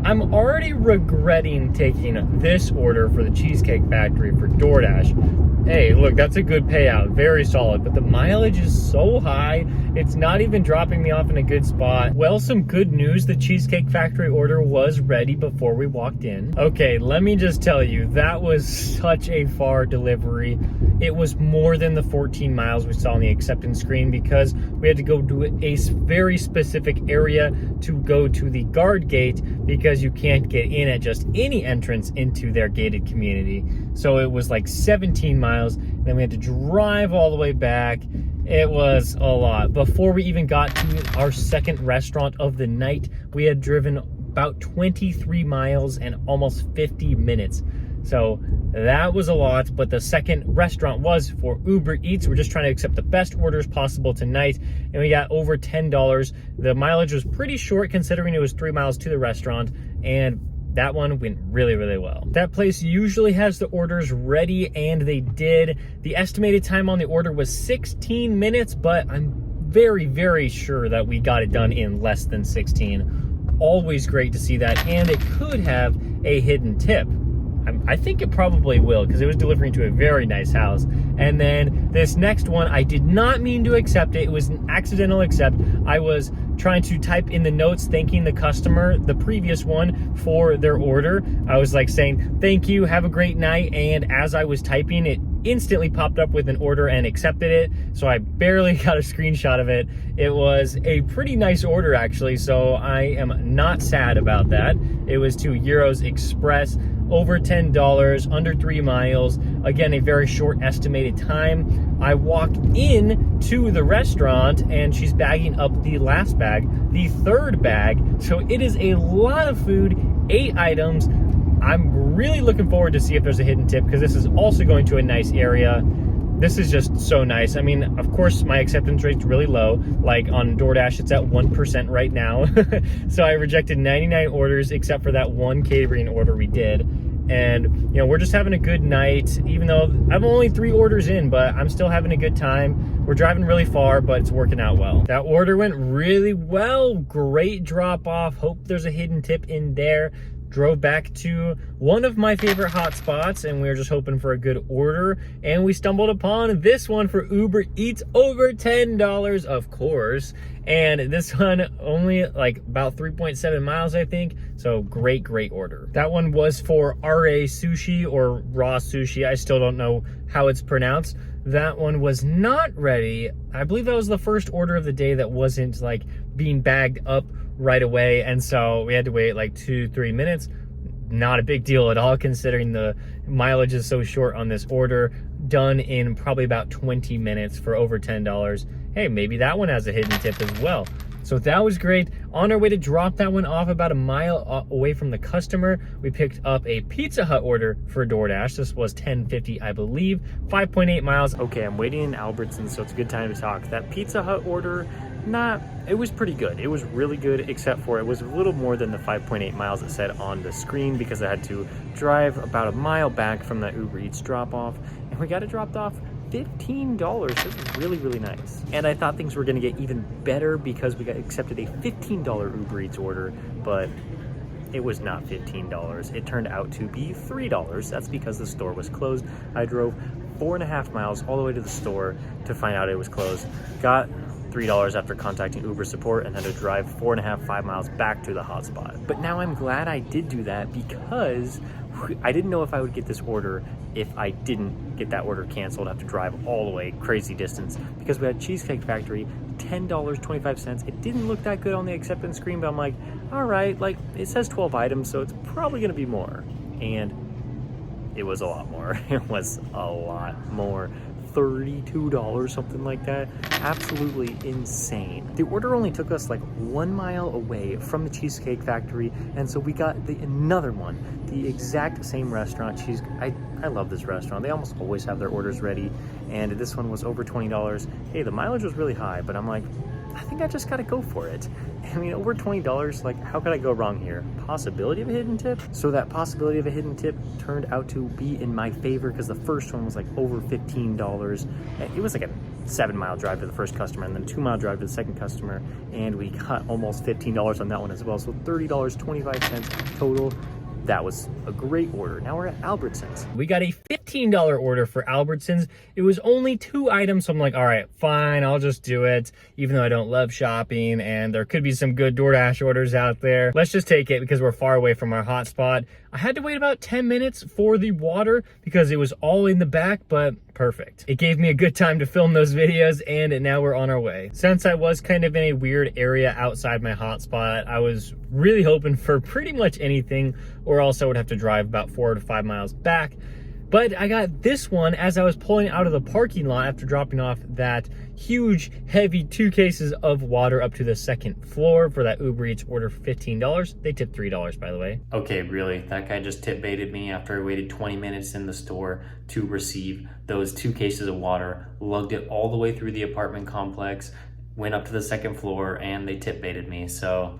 I'm already regretting taking this order for the Cheesecake Factory for DoorDash. Hey, look, that's a good payout, very solid, but the mileage is so high, it's not even dropping me off in a good spot. Well, some good news, the Cheesecake Factory order was ready before we walked in. Okay, let me just tell you, that was such a far delivery. It was more than the 14 miles we saw on the acceptance screen because we had to go to a very specific area to go to the guard gate because you can't get in at just any entrance into their gated community. So it was like 17 miles, and then we had to drive all the way back. It was a lot. Before we even got to our second restaurant of the night, we had driven about 23 miles and almost 50 minutes. So that was a lot, but the second restaurant was for Uber Eats. We're just trying to accept the best orders possible tonight, and we got over $10. The mileage was pretty short considering it was 3 miles to the restaurant, and that one went really, really well. That place usually has the orders ready, and they did. The estimated time on the order was 16 minutes, but I'm very, very sure that we got it done in less than 16. Always great to see that, and it could have a hidden tip. I think it probably will because it was delivering to a very nice house. And then this next one, I did not mean to accept it. It was an accidental accept. I was trying to type in the notes thanking the customer, the previous one, for their order. I was like saying, thank you, have a great night. And as I was typing, it instantly popped up with an order and accepted it. So I barely got a screenshot of it. It was a pretty nice order actually. So I am not sad about that. It was to Euros Express. Over $10, under 3 miles. Again, a very short estimated time. I walked in to the restaurant and she's bagging up the last bag, the third bag. So it is a lot of food, 8 items. I'm really looking forward to see if there's a hidden tip because this is also going to a nice area. This is just so nice. I mean, of course, my acceptance rate's really low. Like on DoorDash, it's at 1% right now. So I rejected 99 orders except for that one catering order we did. And, you know, we're just having a good night, even though I'm only 3 orders in, but I'm still having a good time. We're driving really far, but it's working out well. That order went really well. Great drop off. Hope there's a hidden tip in there. Drove back to one of my favorite hot spots, and we were just hoping for a good order, and we stumbled upon this one for Uber Eats, over $10, of course, and this one only like about 3.7 miles, I think. So great order. That one was for RA Sushi, or Raw Sushi. I still don't know how it's pronounced. That one was not ready. I believe that was the first order of the day that wasn't like being bagged up right away, and so we had to wait like 2-3 minutes. Not a big deal at all considering the mileage is so short on this order. Done in probably about 20 minutes for over $10. Hey, maybe that one has a hidden tip as well. So that was great. On our way to drop that one off about a mile away from the customer, we picked up a Pizza Hut order for DoorDash. This was $10.50, I believe, 5.8 miles. Okay, I'm waiting in Albertsons, so it's a good time to talk. That Pizza Hut order, it was pretty good. It was really good, except for it was a little more than the 5.8 miles it said on the screen because I had to drive about a mile back from that Uber Eats drop off, and we got it dropped off $15. This is really nice. And I thought things were gonna get even better because we got accepted a $15 Uber Eats order, but it was not $15. It turned out to be $3. That's because the store was closed. I drove 4.5 miles all the way to the store to find out it was closed. Got $3 after contacting Uber support, and had to drive 4.5 miles back to the hotspot. But now I'm glad I did do that because I didn't know if I would get this order if I didn't get that order canceled. I have to drive all the way, crazy distance, because we had Cheesecake Factory, $10.25. It didn't look that good on the acceptance screen, but I'm like, all right, like it says 12 items, so it's probably gonna be more. And it was a lot more. It was a lot more. $32, something like that. Absolutely insane. The order only took us like 1 mile away from the Cheesecake Factory, and so we got another one, the exact same restaurant. I love this restaurant. They almost always have their orders ready, and this one was over $20. Hey, the mileage was really high, but I'm like, I think I just gotta go for it. I mean, over $20, like how could I go wrong here? Possibility of a hidden tip? So that possibility of a hidden tip turned out to be in my favor because the first one was like over $15. It was like a 7-mile drive to the first customer and then 2-mile drive to the second customer. And we got almost $15 on that one as well. So $30.25 total. That was a great order. Now we're at Albertsons. We got a $15 order for Albertsons. It was only 2 items, so I'm like, all right, fine, I'll just do it, even though I don't love shopping and there could be some good DoorDash orders out there. Let's just take it because we're far away from our hotspot. I had to wait about 10 minutes for the water because it was all in the back, but perfect. It gave me a good time to film those videos, and now we're on our way. Since I was kind of in a weird area outside my hotspot, I was really hoping for pretty much anything, or else I would have to drive about 4 to 5 miles back. But I got this one as I was pulling out of the parking lot after dropping off that huge, heavy 2 cases of water up to the 2nd floor for that Uber Eats order for $15. They tipped $3, by the way. Okay, really, that guy just tip baited me after I waited 20 minutes in the store to receive those 2 cases of water, lugged it all the way through the apartment complex, went up to the 2nd floor, and they tip baited me. So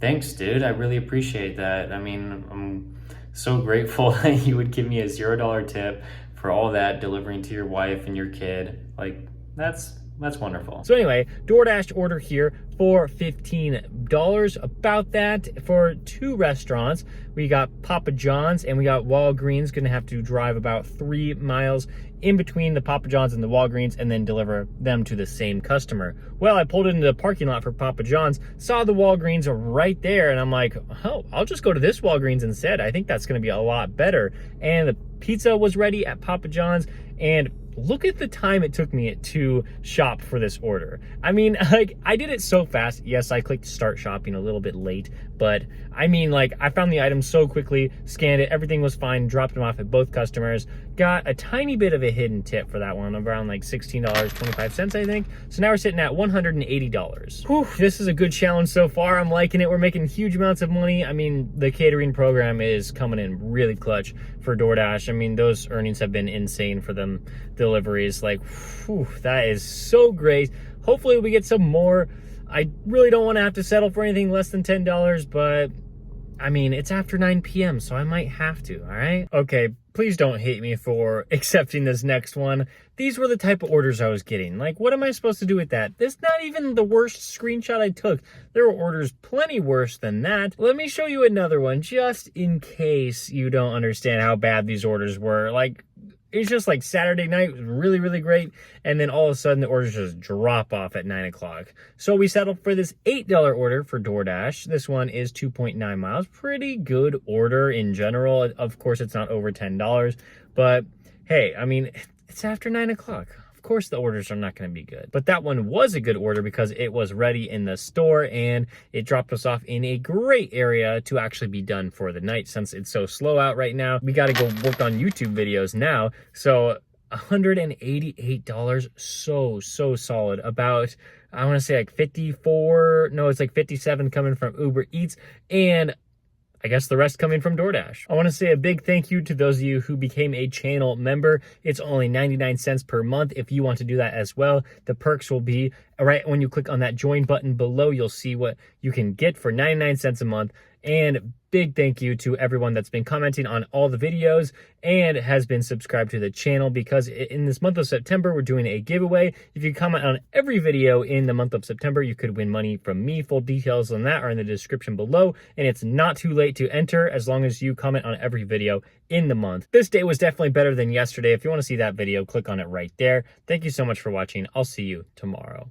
thanks, dude. I really appreciate that. I mean, I'm so grateful that you would give me a $0 tip for all that, delivering to your wife and your kid. Like, that's wonderful. So anyway, DoorDash order here for $15. About that for 2 restaurants. We got Papa John's and we got Walgreens. Gonna have to drive about 3 miles in between the Papa John's and the Walgreens and then deliver them to the same customer. Well, I pulled into the parking lot for Papa John's, saw the Walgreens right there, and I'm like, oh, I'll just go to this Walgreens instead. I think that's gonna be a lot better. And the pizza was ready at Papa John's, and look at the time it took me to shop for this order. I mean, like, I did it so fast. Yes, I clicked start shopping a little bit late, but I mean, like, I found the item so quickly, scanned it, everything was fine, dropped them off at both customers, got a tiny bit of a hidden tip for that one, around like $16.25, I think. So now we're sitting at $180. Whew, this is a good challenge so far. I'm liking it. We're making huge amounts of money. I mean, the catering program is coming in really clutch for DoorDash. I mean, those earnings have been insane for them deliveries. Like, whew, that is so great. Hopefully we get some more. I really don't want to have to settle for anything less than $10, but I mean, it's after 9 p.m., so I might have to, all right? Okay, please don't hate me for accepting this next one. These were the type of orders I was getting. Like, what am I supposed to do with that? That's not even the worst screenshot I took. There were orders plenty worse than that. Let me show you another one, just in case you don't understand how bad these orders were. Like, it's just like Saturday night was really, really great. And then all of a sudden the orders just drop off at 9 o'clock. So we settled for this $8 order for DoorDash. This one is 2.9 miles. Pretty good order in general. Of course, it's not over $10. But hey, I mean, it's after 9 o'clock. Of course the orders are not going to be good. But that one was a good order because it was ready in the store and it dropped us off in a great area to actually be done for the night. Since it's so slow out right now, we got to go work on YouTube videos now. So $188, so solid. About, I want to say like 54, no, it's like 57 coming from Uber Eats, and I guess the rest coming from DoorDash. I want to say a big thank you to those of you who became a channel member. It's only 99 cents per month if you want to do that as well. The perks will be right when you click on that join button below. You'll see what you can get for 99 cents a month. And big thank you to everyone that's been commenting on all the videos and has been subscribed to the channel, because in this month of September, we're doing a giveaway. If you comment on every video in the month of September, you could win money from me. Full details on that are in the description below, and it's not too late to enter as long as you comment on every video in the month. This day was definitely better than yesterday. If you want to see that video, click on it right there. Thank you so much for watching. I'll see you tomorrow.